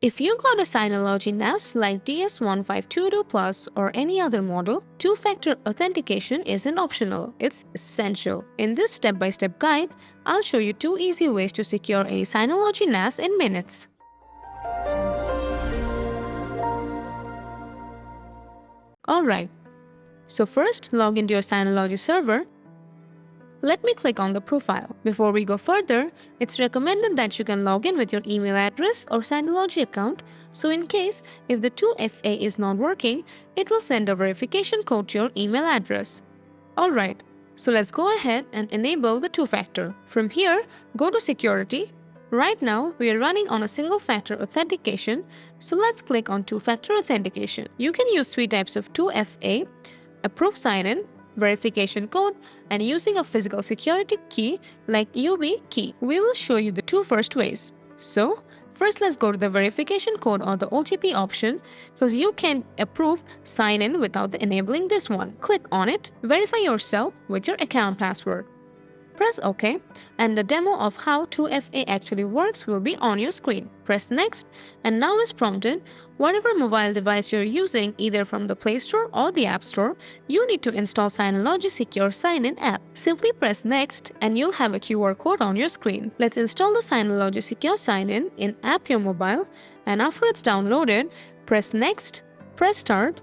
If you got a Synology NAS like DS1522 Plus or any other model, two-factor authentication isn't optional, it's essential. In this step-by-step guide, I'll show you 2 easy ways to secure any Synology NAS in minutes. Alright, so first log into your Synology server. Let me click on the profile. Before we go further, it's recommended that you can log in with your email address or Synology account, so in case if the 2FA is not working, it will send a verification code to your email address. Alright, so let's go ahead and enable the two-factor. From here, go to Security. Right now, we are running on a single-factor authentication, so let's click on two-factor authentication. You can use 3 types of 2FA, approved sign-in, verification code, and using a physical security key like UB key. We will show you the 2 first ways. So, first let's go to the verification code or the OTP option, because you can approve sign in without enabling this one. Click on it, verify yourself with your account password. Press OK, and the demo of how 2FA actually works will be on your screen. Press Next, and now as prompted, whatever mobile device you're using, either from the Play Store or the App Store, you need to install Synology Secure Sign-In app. Simply press Next, and you'll have a QR code on your screen. Let's install the Synology Secure Sign-In in App Your Mobile, and after it's downloaded, press Next, press Start,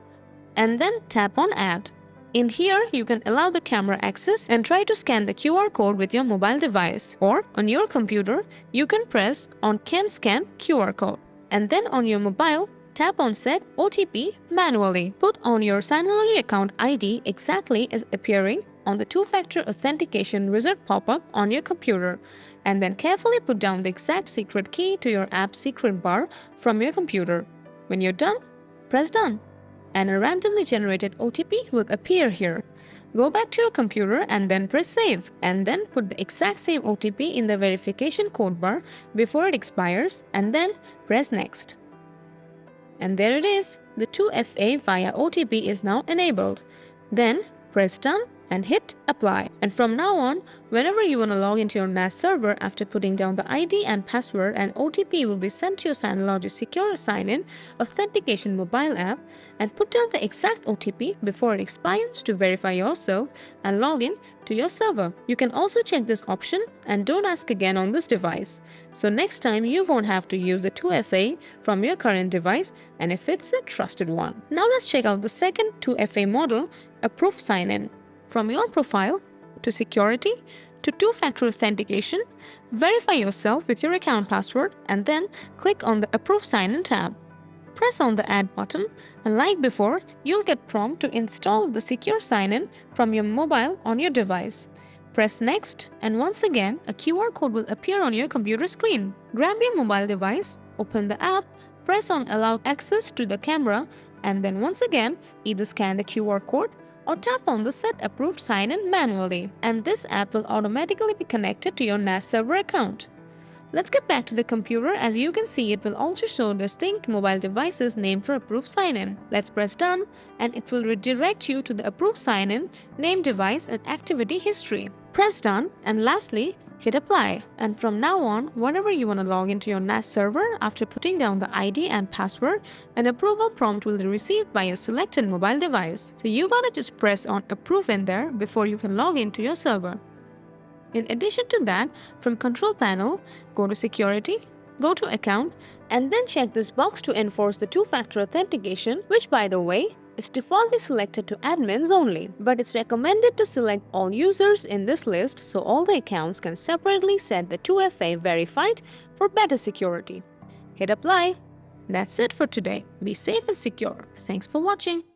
and then tap on Add. In here, you can allow the camera access and try to scan the QR code with your mobile device. Or on your computer, you can press on Can Scan QR code. And then on your mobile, tap on Set OTP manually. Put on your Synology account ID exactly as appearing on the two-factor authentication wizard pop-up on your computer. And then carefully put down the exact secret key to your app secret bar from your computer. When you're done, press Done, and a randomly generated OTP will appear here. Go back to your computer and then press Save, and then put the exact same OTP in the verification code bar before it expires, and then press Next. And there it is, the 2FA via OTP is now enabled. Then press Done and hit Apply. And from now on, whenever you want to log into your NAS server after putting down the ID and password, an OTP will be sent to your Synology Secure Sign-In Authentication mobile app, and put down the exact OTP before it expires to verify yourself and log in to your server. You can also check this option and don't ask again on this device. So next time you won't have to use the 2FA from your current device, and if it's a trusted one. Now let's check out the second 2FA model, Approved Sign-In. From your profile to security to two-factor authentication, verify yourself with your account password and then click on the Approved Sign-In tab. Press on the Add button, and like before, you'll get prompt to install the Secure Sign-In from your mobile on your device. Press Next, and once again, a QR code will appear on your computer screen. Grab your mobile device, open the app, press on Allow Access to the camera, and then once again, either scan the QR code or tap on the Set Approved Sign-In manually, and this app will automatically be connected to your NAS server account. Let's get back to the computer. As you can see, it will also show distinct mobile devices named for Approved Sign-In. Let's press Done, and it will redirect you to the Approved Sign-In, name device, and activity history. Press Done, and lastly, hit Apply. And from now on, whenever you want to log into your NAS server after putting down the ID and password, an approval prompt will be received by your selected mobile device. So you gotta just press on Approve in there before you can log into your server. In addition to that, from Control Panel, go to Security, go to Account, and then check this box to enforce the two-factor authentication, which by the way, is defaultly selected to admins only, but it's recommended to select all users in this list so all the accounts can separately set the 2FA verified for better security. Hit Apply. That's it for today. Be safe and secure. Thanks for watching.